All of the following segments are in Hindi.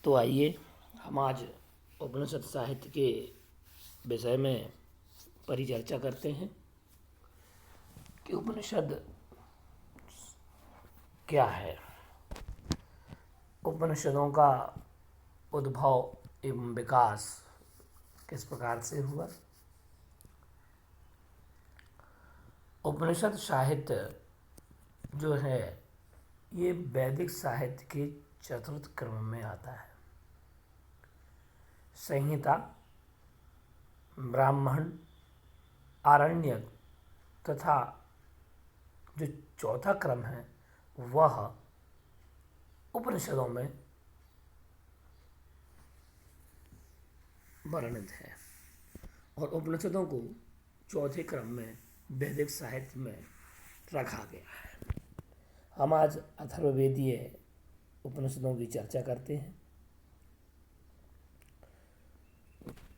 तो आइए हम आज उपनिषद साहित्य के विषय में परिचर्चा करते हैं कि उपनिषद क्या है। उपनिषदों का उद्भव एवं विकास किस प्रकार से हुआ। उपनिषद साहित्य जो है ये वैदिक साहित्य के चतुर्थ क्रम में आता है। संहिता, ब्राह्मण, आरण्यक तथा जो चौथा क्रम है वह उपनिषदों में वर्णित है और उपनिषदों को चौथे क्रम में वैदिक साहित्य में रखा गया है। हम आज अथर्ववेदीय उपनिषदों की चर्चा करते हैं।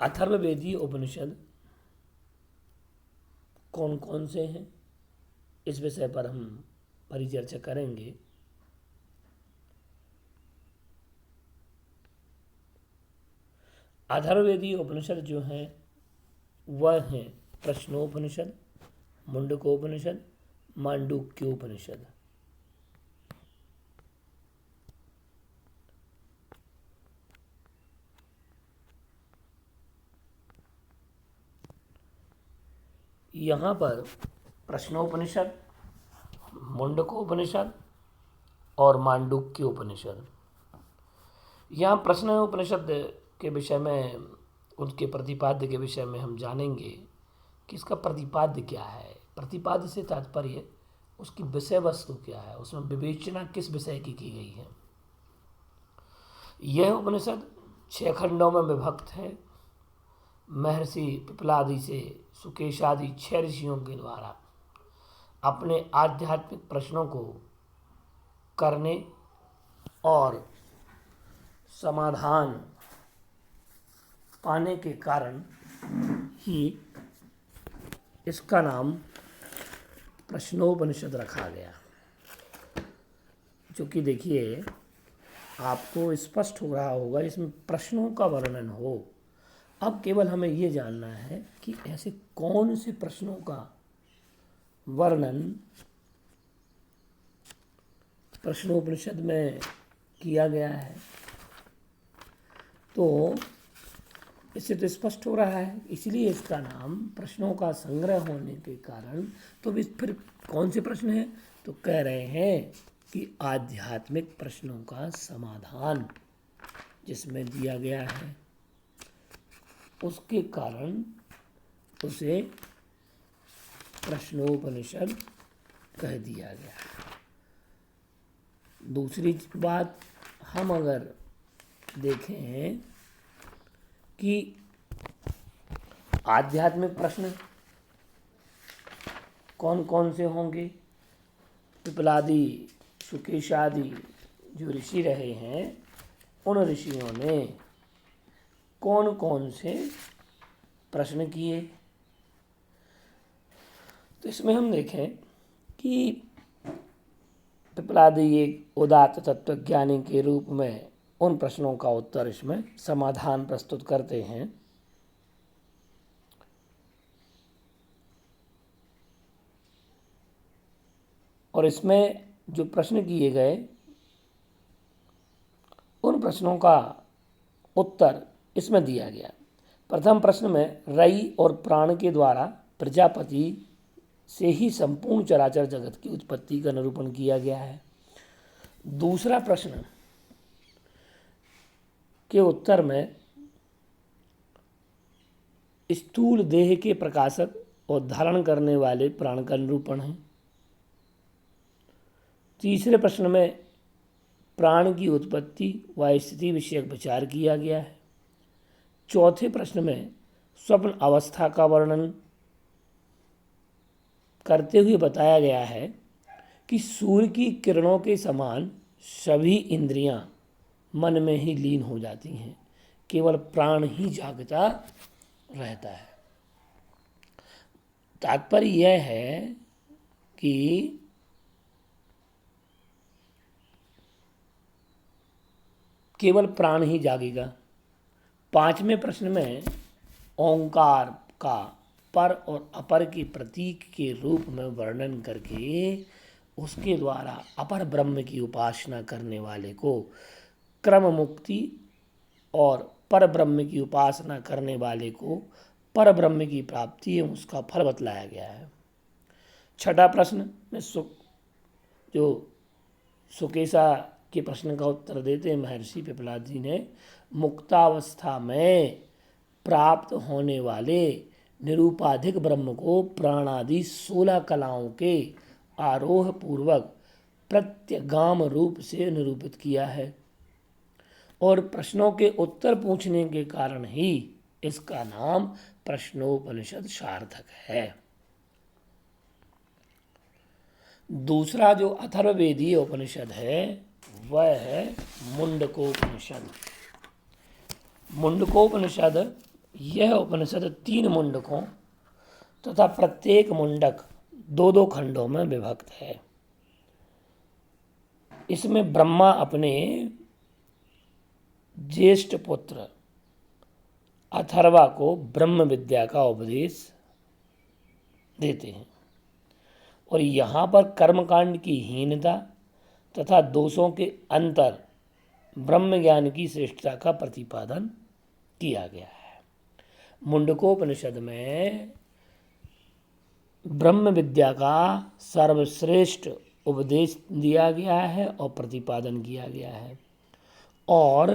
अथर्ववेदीय उपनिषद कौन कौन से हैं, इस विषय पर हम परिचर्चा करेंगे। अथर्ववेदीय उपनिषद जो हैं वह हैं प्रश्नोपनिषद, मुंडकोपनिषद, मांडूक्योपनिषद। यहाँ पर प्रश्नोपनिषद, मुंडकोपनिषद और मांडूक्योपनिषद। यहाँ प्रश्नोपनिषद के विषय में, उनके प्रतिपाद्य के विषय में हम जानेंगे कि इसका प्रतिपाद्य क्या है। प्रतिपाद्य से तात्पर्य उसकी विषय वस्तु क्या है, उसमें विवेचना किस विषय की गई है। यह उपनिषद 6 खंडों में विभक्त है। महर्षि पिपलादि से सुकेशादि 6 ऋषियों के द्वारा अपने आध्यात्मिक प्रश्नों को करने और समाधान पाने के कारण ही इसका नाम प्रश्नोपनिषद रखा गया। जो कि देखिए आपको स्पष्ट हो रहा होगा इसमें प्रश्नों का वर्णन हो। अब केवल हमें ये जानना है कि ऐसे कौन से प्रश्नों का वर्णन प्रश्नोपनिषद में किया गया है। तो इससे तो स्पष्ट हो रहा है, इसलिए इसका नाम प्रश्नों का संग्रह होने के कारण। तो फिर कौन से प्रश्न हैं, तो कह रहे हैं कि आध्यात्मिक प्रश्नों का समाधान जिसमें दिया गया है, उसके कारण उसे प्रश्नोपनिषद कह दिया गया। दूसरी बात हम अगर देखें कि आध्यात्मिक प्रश्न कौन कौन से होंगे। पिपलादि, सुकेशादि जो ऋषि रहे हैं, उन ऋषियों ने कौन कौन से प्रश्न किए। तो इसमें हम देखें कि पिपलादि एक उदात्त तत्वज्ञानी के रूप में उन प्रश्नों का उत्तर इसमें समाधान प्रस्तुत करते हैं। और इसमें जो प्रश्न किए गए उन प्रश्नों का उत्तर इसमें दिया गया। प्रथम प्रश्न में रई और प्राण के द्वारा प्रजापति से ही संपूर्ण चराचर जगत की उत्पत्ति का निरूपण किया गया है। दूसरा प्रश्न के उत्तर में स्थूल देह के प्रकाशक और धारण करने वाले प्राण का निरूपण है। तीसरे प्रश्न में प्राण की उत्पत्ति व स्थिति विषयक विचार किया गया है। चौथे प्रश्न में स्वप्न अवस्था का वर्णन करते हुए बताया गया है कि सूर्य की किरणों के समान सभी इंद्रियां मन में ही लीन हो जाती हैं, केवल प्राण ही जागता रहता है। तात्पर्य यह है कि केवल प्राण ही जागेगा। पांचवें प्रश्न में ओंकार का पर और अपर के प्रतीक के रूप में वर्णन करके उसके द्वारा अपर ब्रह्म की उपासना करने वाले को क्रम मुक्ति और पर ब्रह्म की उपासना करने वाले को पर ब्रह्म की प्राप्ति एवं उसका फल बतलाया गया है। छठा प्रश्न में जो सुकेशा के प्रश्न का उत्तर देते हैं महर्षि पिपलाद जी ने, मुक्तावस्था में प्राप्त होने वाले निरूपाधिक ब्रह्म को प्राणादि 16 कलाओं के आरोह पूर्वक प्रत्यगाम रूप से निरूपित किया है और प्रश्नों के उत्तर पूछने के कारण ही इसका नाम प्रश्नोपनिषद सार्थक है। दूसरा जो अथर्ववेदीय उपनिषद है वह है मुंडकोपनिषद। मुंडकोपनिषद यह उपनिषद 3 मुंडकों तथा प्रत्येक मुंडक 2-2 खंडों में विभक्त है। इसमें ब्रह्मा अपने ज्येष्ठ पुत्र अथर्वा को ब्रह्म विद्या का उपदेश देते हैं और यहाँ पर कर्मकांड की हीनता तथा दोषों के अंतर ब्रह्म ज्ञान की श्रेष्ठता का प्रतिपादन किया गया है। मुंडकोपनिषद में ब्रह्म विद्या का सर्वश्रेष्ठ उपदेश दिया गया है और प्रतिपादन किया गया है और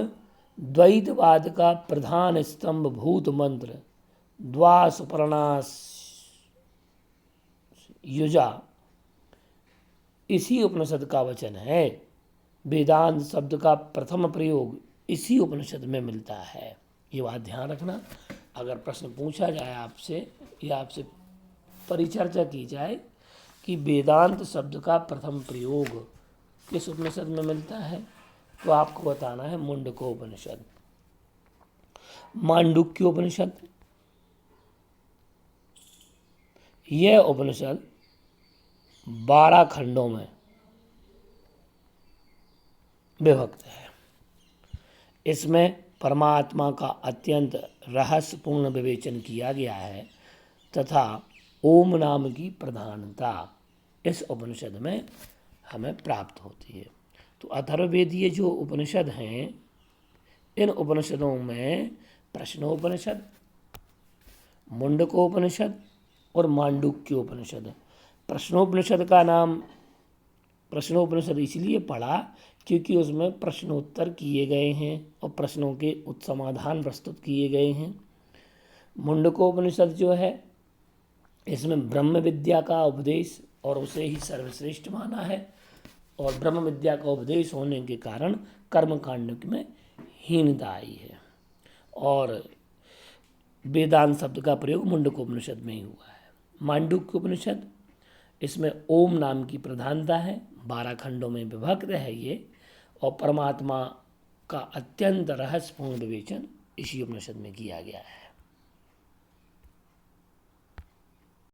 द्वैतवाद का प्रधान स्तंभ भूत मंत्र द्वासुपर्णास युजा इसी उपनिषद का वचन है। वेदांत शब्द का प्रथम प्रयोग इसी उपनिषद में मिलता है। ये बात ध्यान रखना। अगर प्रश्न पूछा जाए आपसे या आपसे परिचर्चा की जाए कि वेदांत शब्द का प्रथम प्रयोग किस उपनिषद में मिलता है तो आपको बताना है मुंडकोपनिषद। मांडुक्योपनिषद यह उपनिषद 12 खंडों में विभक्त है। इसमें परमात्मा का अत्यंत रहस्यपूर्ण विवेचन किया गया है तथा ओम नाम की प्रधानता इस उपनिषद में हमें प्राप्त होती है। तो अथर्ववेदीय जो उपनिषद हैं इन उपनिषदों में प्रश्नोपनिषद, मुंडकोपनिषद और मांडुक्योपनिषद। प्रश्नोपनिषद का नाम प्रश्नोपनिषद इसलिए पड़ा क्योंकि उसमें प्रश्नोत्तर किए गए हैं और प्रश्नों के समाधान प्रस्तुत किए गए हैं। मुंडकोपनिषद जो है इसमें ब्रह्म विद्या का उपदेश और उसे ही सर्वश्रेष्ठ माना है और ब्रह्म विद्या का उपदेश होने के कारण कर्मकांड में हीनता आई है और वेदांत शब्द का प्रयोग मुंडकोपनिषद में ही हुआ है। मांडुक्योपनिषद इसमें ओम नाम की प्रधानता है, 12 खंडों में विभक्त है ये और परमात्मा का अत्यंत रहस्यपूर्ण विवेचन इसी उपनिषद में किया गया है।